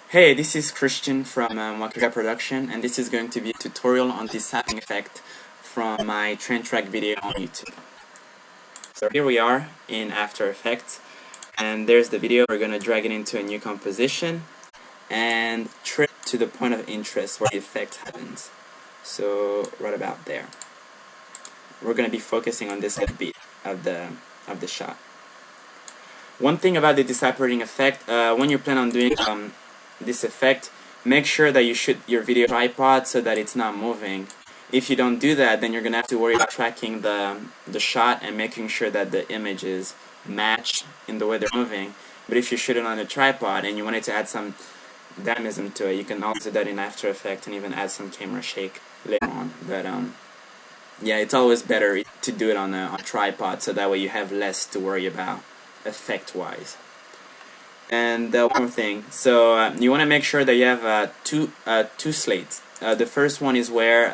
Hey, this is Christian from moichrija production, and this is going to be a tutorial on the sapping effect from my train track video on YouTube. So here we are in After Effects, and there's the video. We're going to drag it into a new composition and trim to the point of interest where the effect happens. So right about there. We're going to be focusing on this bit of the shot. One thing about the disapparating effect, when you plan on doing this effect, make sure that you shoot your video tripod so that it's not moving. If you don't do that, then you're gonna have to worry about tracking the shot and making sure that the images match in the way they're moving. But if you shoot it on a tripod and you wanted to add some dynamism to it, you can also do that in After Effects and even add some camera shake later on. But yeah, it's always better to do it on a tripod so that way you have less to worry about effect-wise. And one more thing, so you want to make sure that you have two slates. The first one is where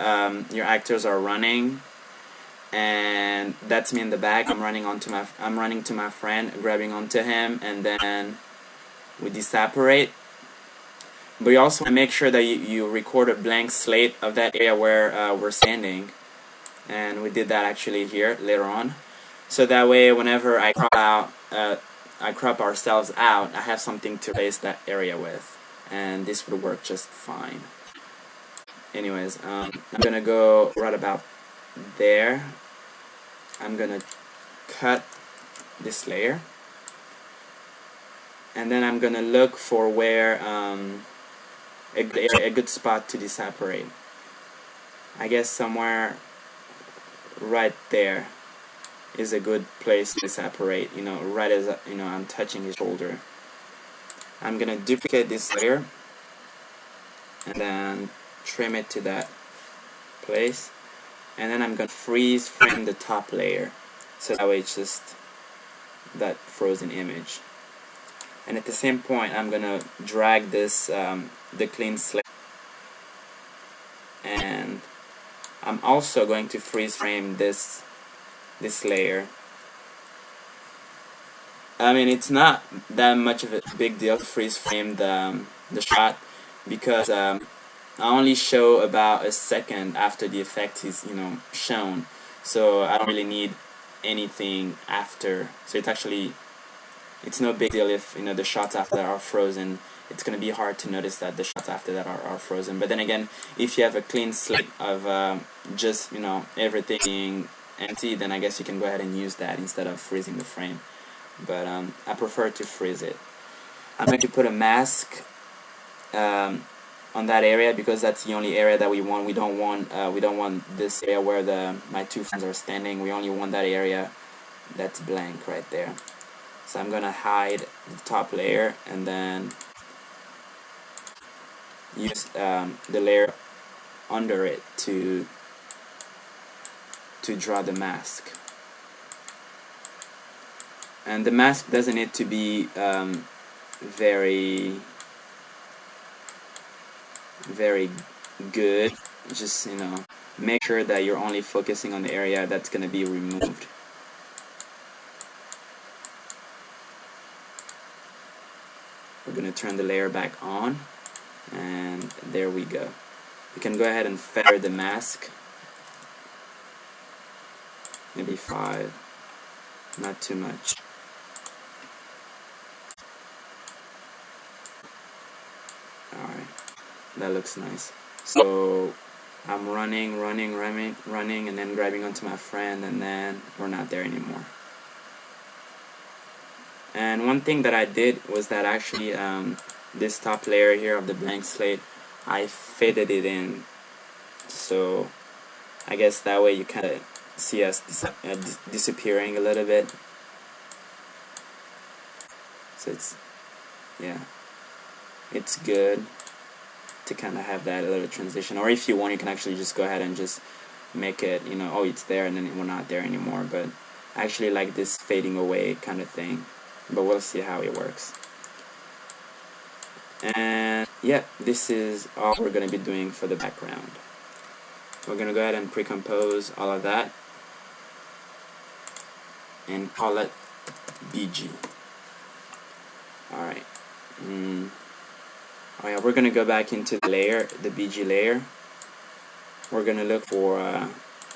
your actors are running, and that's me in the back. I'm running to my friend, grabbing onto him, and then we disapparate. But you also want to make sure that you record a blank slate of that area where we're standing, and we did that actually here later on. So that way, whenever I crop ourselves out, I have something to erase that area with, and this would work just fine. Anyways, I'm gonna go right about there. I'm gonna cut this layer, and then I'm gonna look for where a good spot to disapparate. I guess somewhere right there is a good place to separate, right as I'm touching his shoulder. I'm gonna duplicate this layer and then trim it to that place, and then I'm gonna freeze frame the top layer so that way it's just that frozen image. And at the same point, I'm gonna drag this the clean slate, and I'm also going to freeze frame this layer. I mean, it's not that much of a big deal to freeze frame the shot, because I only show about a second after the effect is shown, so I don't really need anything after. So it's no big deal if the shots after that are frozen. It's gonna be hard to notice that the shots after that are frozen. But then again, if you have a clean slate of just everything being empty, then I guess you can go ahead and use that instead of freezing the frame. But I prefer to freeze it. I'm going to put a mask on that area because that's the only area that we want. We don't want this area where my two friends are standing. We only want that area that's blank right there. So I'm gonna hide the top layer and then use the layer under it to draw the mask. And the mask doesn't need to be very good. Just make sure that you're only focusing on the area that's gonna be removed. We're gonna turn the layer back on, and there we go. You can go ahead and feather the mask, maybe 5, not too much. Alright, that looks nice. So I'm running, and then grabbing onto my friend, and then we're not there anymore. And one thing that I did was that actually this top layer here of the blank slate, I faded it in, so I guess that way you kind of see us disappearing a little bit. So it's good to kind of have that little transition. Or if you want, you can actually just go ahead and just make it, oh, it's there, and then we're not there anymore. But I actually like this fading away kind of thing. But we'll see how it works. And yeah, this is all we're going to be doing for the background. We're going to go ahead and pre-compose all of that and call it BG. Alright. Alright, we're gonna go back into the layer, the BG layer. We're gonna look for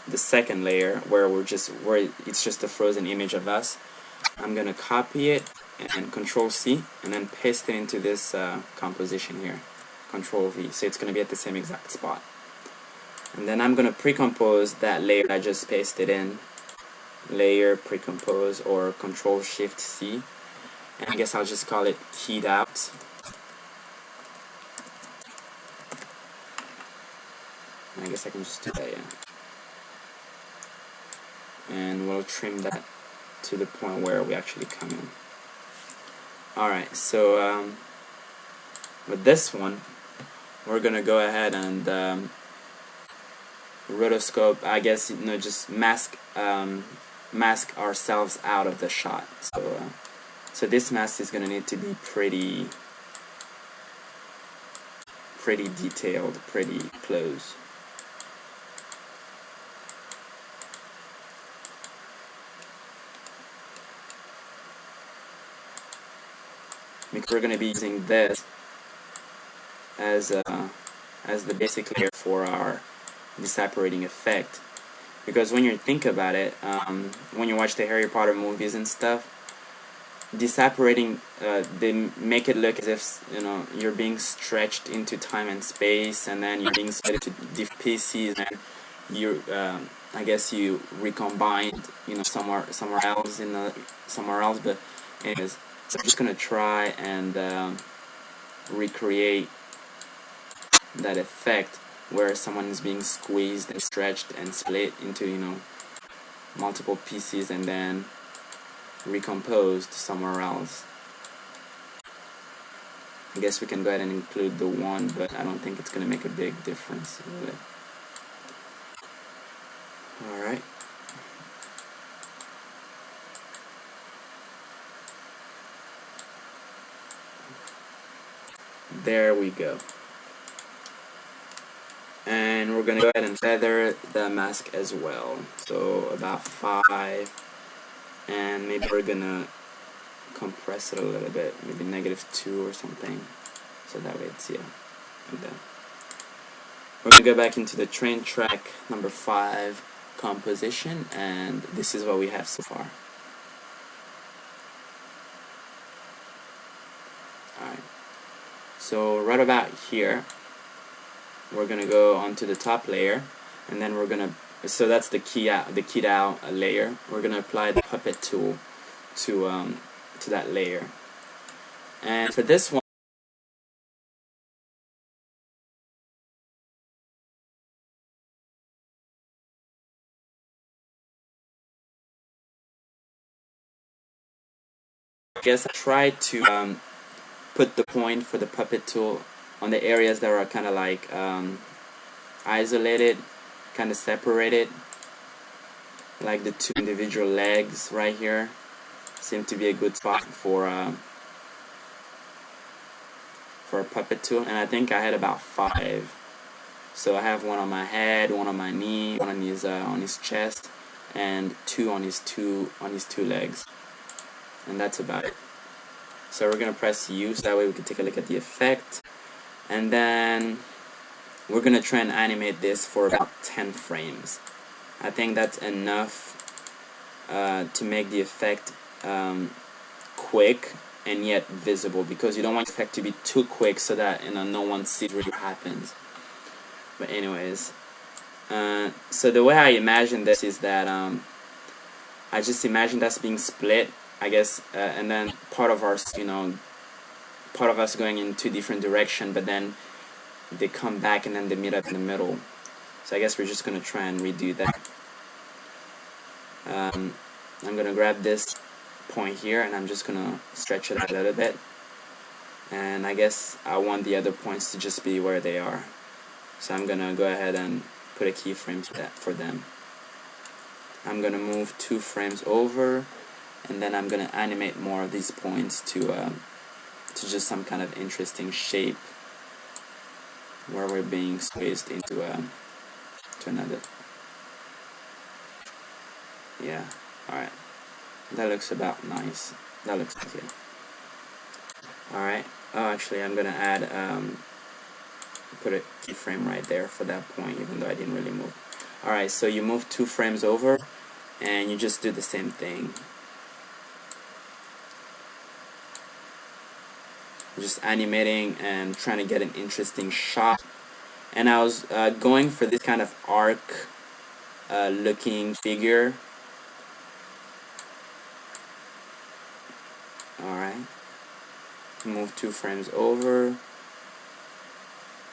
the second layer where it's just a frozen image of us. I'm gonna copy it and Control C and then paste it into this composition here. Control V, so it's gonna be at the same exact spot. And then I'm gonna pre-compose that layer I just pasted in. Layer, pre-compose, or Control Shift C. And I guess I'll just call it keyed out. I guess I can just do that, yeah. And we'll trim that to the point where we actually come in. Alright, so with this one, we're gonna go ahead and rotoscope, I guess, just mask ourselves out of the shot. So this mask is gonna need to be pretty detailed, pretty close. Because we're going to be using this as the basic layer for our disapparating effect. Because when you think about it, when you watch the Harry Potter movies and stuff, disapparating, they make it look as if you're being stretched into time and space, and then you're being split into different pieces, and you I guess you recombined somewhere else somewhere else. But anyways, so I'm just gonna try and recreate that effect where someone is being squeezed and stretched and split into multiple pieces and then recomposed somewhere else. I guess we can go ahead and include the one, but I don't think it's gonna make a big difference really. Alright. There we go. And we're gonna go ahead and feather the mask as well. So about 5, and maybe we're gonna compress it a little bit, maybe -2 or something, so that way it's like that. We're gonna go back into the train track number 5 composition, and this is what we have so far. Alright, so right about here we're gonna go onto the top layer, and then we're gonna, so that's the keyed out layer. We're gonna apply the puppet tool to that layer, and for this one I guess I tried to put the point for the puppet tool on the areas that are kind of like isolated, kind of separated, like the 2 individual legs right here seem to be a good spot for a puppet tool. And I think I had about 5. So I have one on my head, one on my knee, one on his chest, and 2 on his two legs, and that's about it. So we're gonna press U so that way we can take a look at the effect, and then we're gonna try and animate this for about 10 frames. I think that's enough to make the effect quick and yet visible, because you don't want the effect to be too quick so that no one sees what happens. But anyways, so the way I imagine this is that I just imagine us being split, I guess, and then part of us going in 2 different directions, but then they come back and then they meet up in the middle. So I guess we're just gonna try and redo that. I'm gonna grab this point here and I'm just gonna stretch it out a little bit, and I guess I want the other points to just be where they are. So I'm gonna go ahead and put a keyframe for them. I'm gonna move 2 frames over, and then I'm gonna animate more of these points to just some kind of interesting shape where we're being squeezed into to another. Yeah, alright. That looks about nice. That looks good. Alright, Actually, I'm gonna add put a keyframe right there for that point, even though I didn't really move. Alright, so you move 2 frames over and you just do the same thing. Just animating and trying to get an interesting shot. And I was going for this kind of arc looking figure. Alright, move 2 frames over.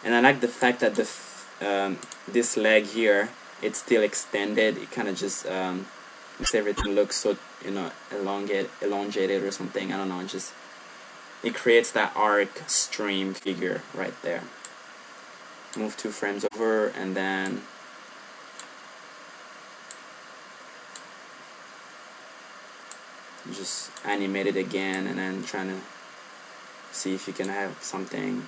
And I like the fact that this leg here, it's still extended. It kind of just makes everything look so, you know, elongated or something. I don't know, just it creates that arc stream figure right there. Move 2 frames over and then just animate it again, and then trying to see if you can have something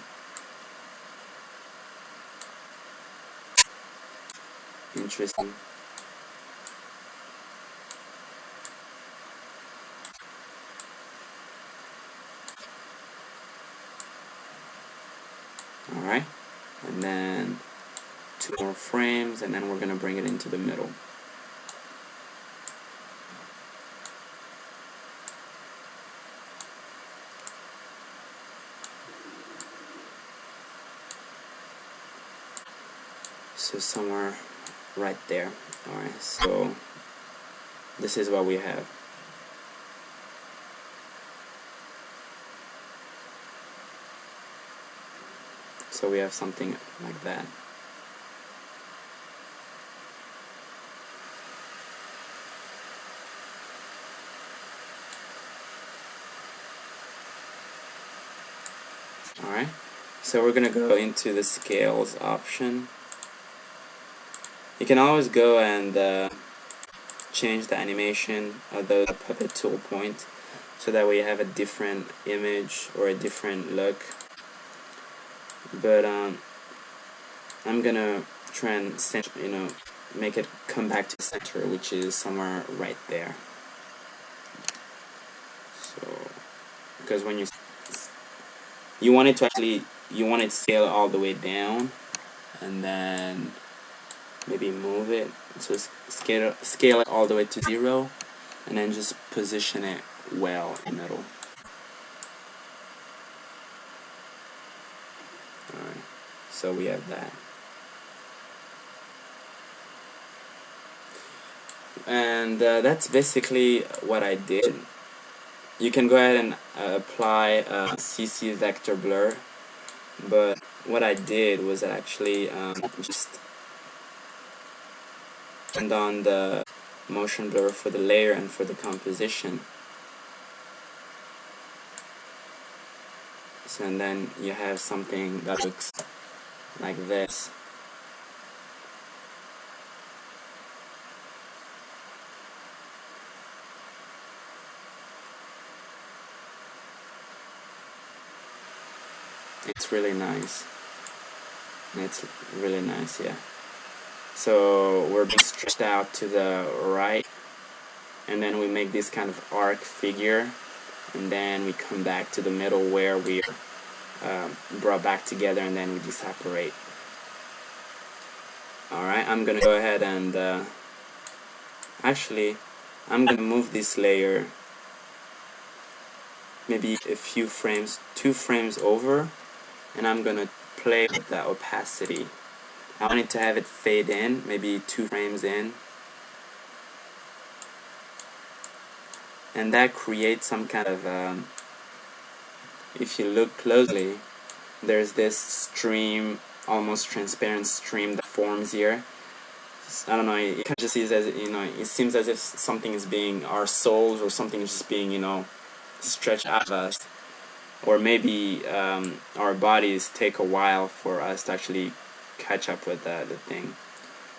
interesting. Alright, and then 2 more frames, and then we're gonna bring it into the middle. So somewhere right there. Alright, so this is what we have. So we have something like that. Alright, so we're gonna go into the scales option. You can always go and change the animation of the puppet tool point, so that way you have a different image or a different look. But I'm gonna try and make it come back to the center, which is somewhere right there. So because when you want it to scale all the way down, and then maybe move it, so scale it all the way to 0, and then just position it well in the middle. Alright, so we have that. And that's basically what I did. You can go ahead and apply CC vector blur, but what I did was actually just turned on the motion blur for the layer and for the composition. So, and then you have something that looks like this. It's really nice. It's really nice, yeah. So we're being stretched out to the right, and then we make this kind of arc figure, and then we come back to the middle where we're brought back together, and then we disapparate. Alright, I'm gonna go ahead and actually I'm gonna move this layer maybe a few frames, 2 frames over, and I'm gonna play with the opacity. I want it to have it fade in, maybe 2 frames in, and that creates some kind of if you look closely, there's this stream, almost transparent stream that forms here. I don't know, it kind of just seems as, it seems as if something is being, our souls or something is just being, stretched out of us. Or maybe our bodies take a while for us to actually catch up with the thing.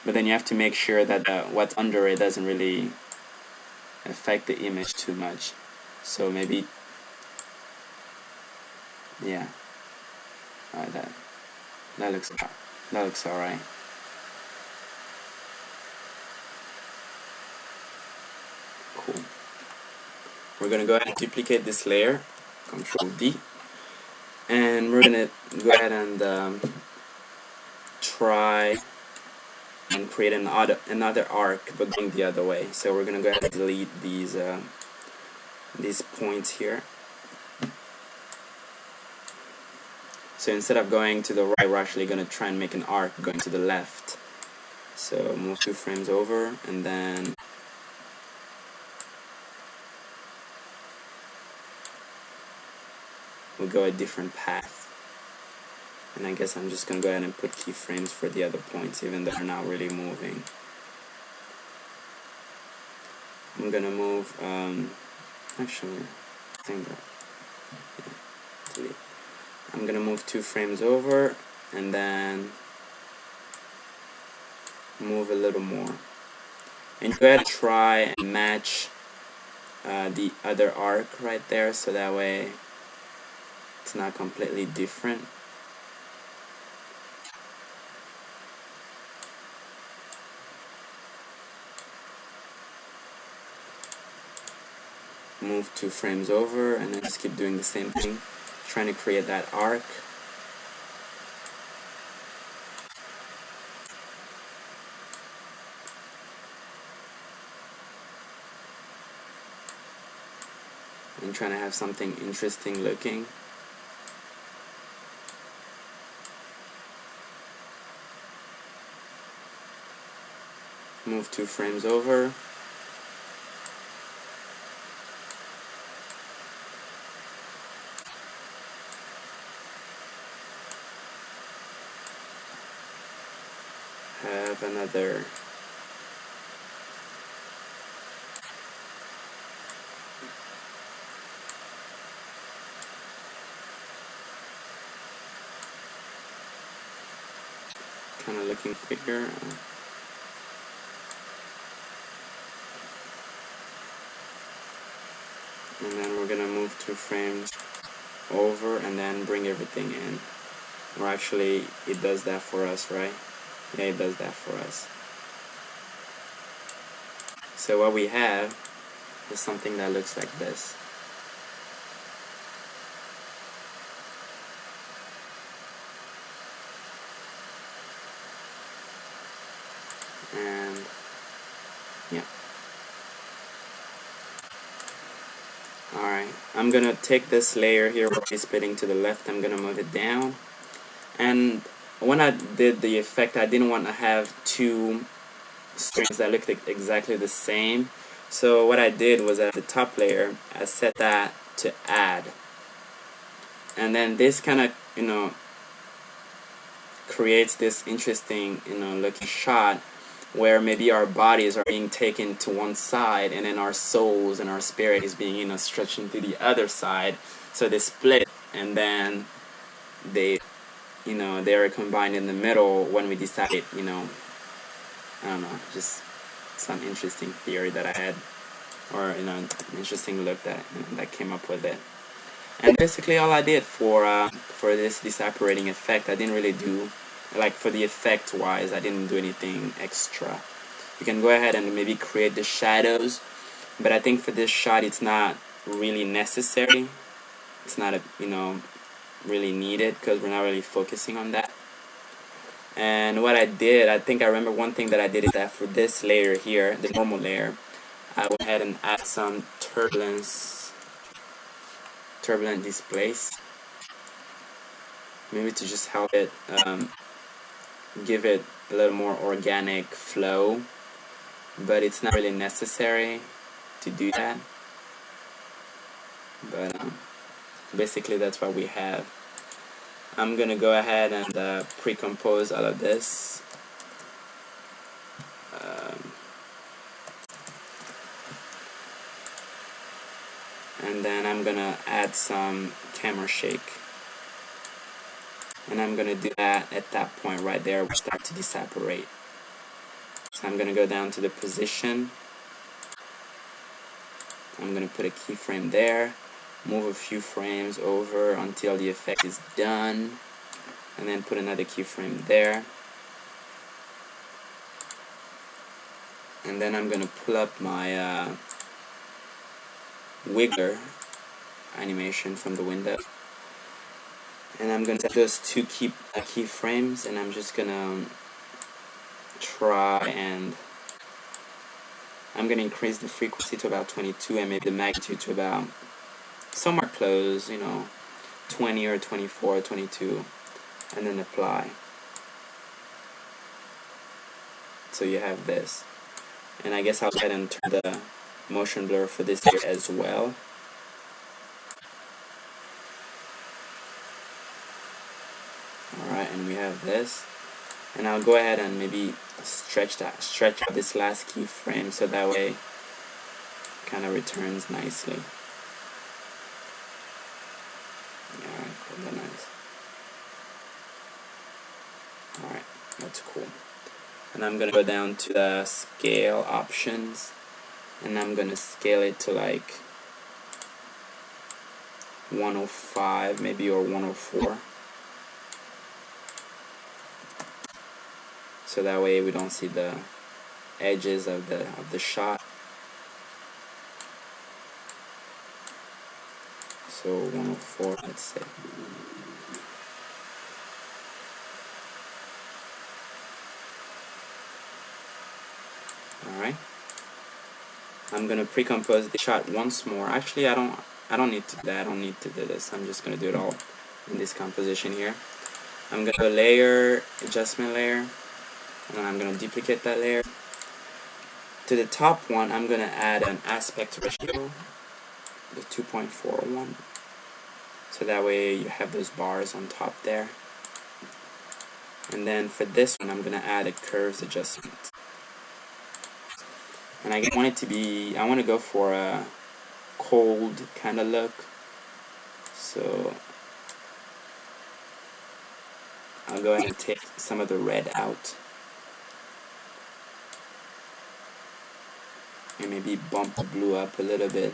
But then you have to make sure that what's under it doesn't really affect the image too much. So maybe, yeah, that looks alright. Cool. We're gonna go ahead and duplicate this layer. Control D. And we're gonna go ahead and try and create another arc, but going the other way. So we're gonna go ahead and delete these points here. So instead of going to the right, we're actually gonna try and make an arc going to the left. So move 2 frames over, and then we'll go a different path. And I guess I'm just gonna go ahead and put keyframes for the other points, even though they're not really moving. I'm gonna move, actually, I think that, yeah, delete. I'm gonna move 2 frames over, and then move a little more. And go ahead and try and match the other arc right there, so that way it's not completely different. Move 2 frames over, and then just keep doing the same thing, trying to create that arc. And trying to have something interesting looking. Move 2 frames over. Have another kind of looking bigger. And then we're gonna move 2 frames over and then bring everything in. Or actually, it does that for us, right? Yeah, it does that for us. So what we have is something that looks like this. And yeah. Alright, I'm gonna take this layer here where it's spitting to the left, I'm gonna move it down. And when I did the effect, I didn't want to have 2 strings that looked exactly the same. So what I did was at the top layer, I set that to add. And then this kind of, creates this interesting, looking shot where maybe our bodies are being taken to one side, and then our souls and our spirit is being, stretching to the other side. So they split, and then they are combined in the middle when we decided, I don't know, just some interesting theory that I had, or an interesting look that came up with it. And basically all I did for this disapparating effect, I didn't really do, like for the effect wise, I didn't do anything extra. You can go ahead and maybe create the shadows, but I think for this shot it's not really necessary. It's not really needed, because we're not really focusing on that. And what I did, I think I remember one thing that I did is that for this layer here, the normal layer, I went ahead and add some turbulent displace, maybe to just help it give it a little more organic flow, but it's not really necessary to do that. But basically that's what we have. I'm gonna go ahead and pre-compose all of this. And then I'm gonna add some camera shake, and I'm gonna do that at that point right there. We start to disapparate. So I'm gonna go down to the position. I'm gonna put a keyframe there, move a few frames over until the effect is done, and then put another keyframe there. And then I'm gonna pull up my wiggler animation from the window, And I'm gonna set those two keyframes, and I'm just gonna try, and I'm gonna increase the frequency to about 22 and maybe the magnitude to about somewhere close, 20 or 24 or 22, and then apply. So you have this. And I guess I'll go ahead and turn the motion blur for this here as well. Alright, and we have this. And I'll go ahead and maybe stretch out this last keyframe so that way it kind of returns nicely. Alright, cool, that's nice. Alright, that's cool. And I'm gonna go down to the scale options, and I'm gonna scale it to like 105 maybe, or 104. So that way we don't see the edges of the shot. So 104, let's say. Alright. I'm gonna pre-compose the shot once more. Actually, I don't need to do that. I don't need to do this. I'm just gonna do it all in this composition here. I'm gonna go layer, adjustment layer, and I'm gonna duplicate that layer. To the top one, I'm gonna add an aspect ratio, the 2.41, so that way you have those bars on top there. And then for this one, I'm gonna add a curves adjustment. And I want to go for a cold kind of look. So I'll go ahead and take some of the red out. And maybe bump the blue up a little bit.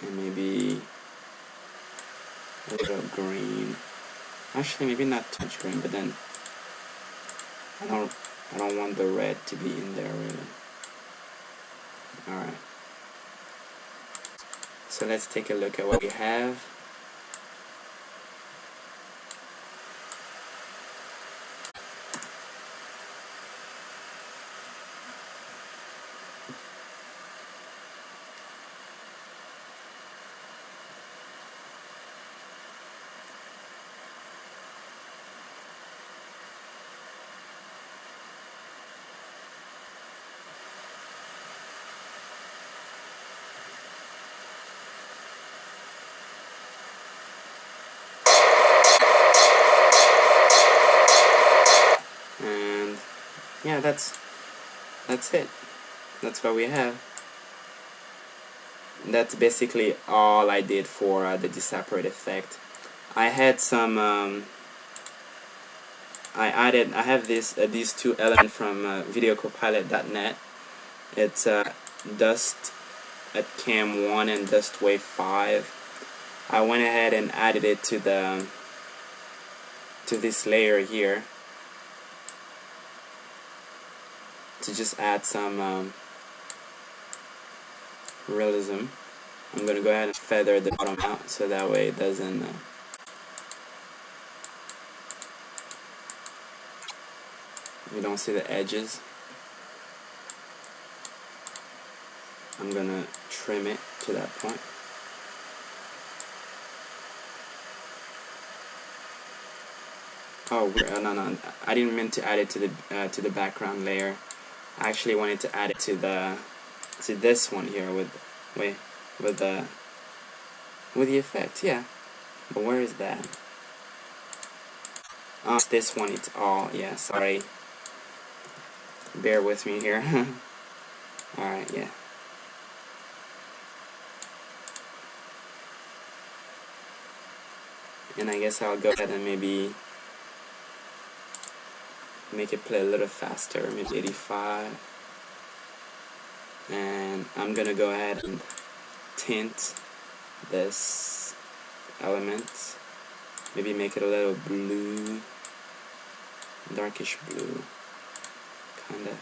And maybe a little green. Actually, maybe not too much green, but then I don't want the red to be in there really. Alright. So let's take a look at what we have. And yeah, that's it. That's what we have. That's basically all I did for the Disapparate effect. I had some I have these two elements from videocopilot.net. It's dust at cam 1 and dust wave 5. I went ahead and added it to this layer here to just add some realism. I'm gonna go ahead and feather the bottom out so that way it doesn't you don't see the edges. I'm gonna trim it to that point. Oh, no, I didn't mean to add it to the background layer. I actually wanted to add it to this one here with the effect. Yeah, but where is that? Oh, it's this one. It's all, yeah. Sorry. Bear with me here. All right, yeah. And I guess I'll go ahead and maybe make it play a little faster, maybe 85. And I'm gonna go ahead and tint this elements. Maybe make it a little blue, darkish blue, kinda.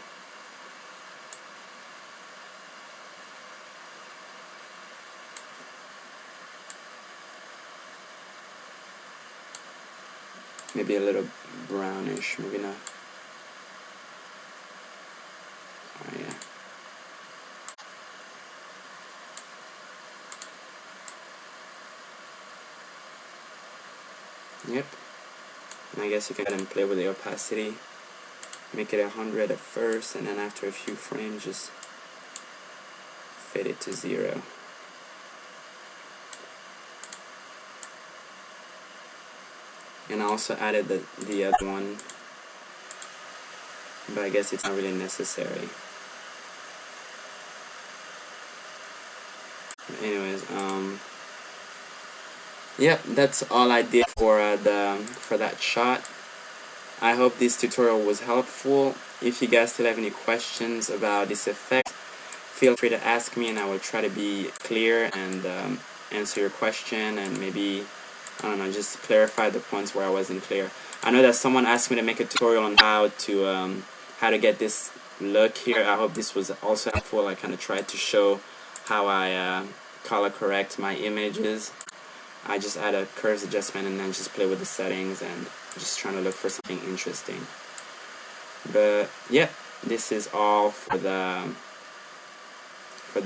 Maybe a little brownish, maybe not. Oh yeah. Yep. And I guess you can go ahead and play with the opacity. Make it 100 at first, and then after a few frames, just fade it to 0. And I also added the other one, but I guess it's not really necessary. But anyways, yep, that's all I did for that shot. I hope this tutorial was helpful. If you guys still have any questions about this effect, feel free to ask me, and I will try to be clear and answer your question, and maybe, I don't know, just clarify the points where I wasn't clear. I know that someone asked me to make a tutorial on how to get this look here. I hope this was also helpful. I kind of tried to show how I color correct my images. I just add a curves adjustment and then just play with the settings and just trying to look for something interesting. But yeah, this is all for the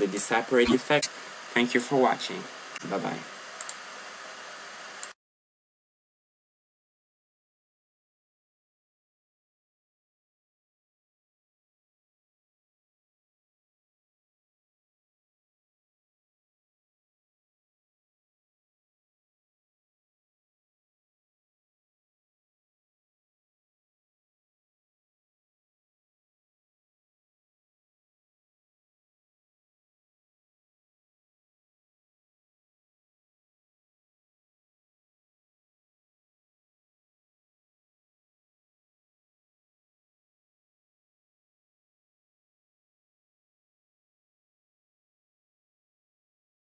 Disapparate effect. Thank you for watching. Bye bye.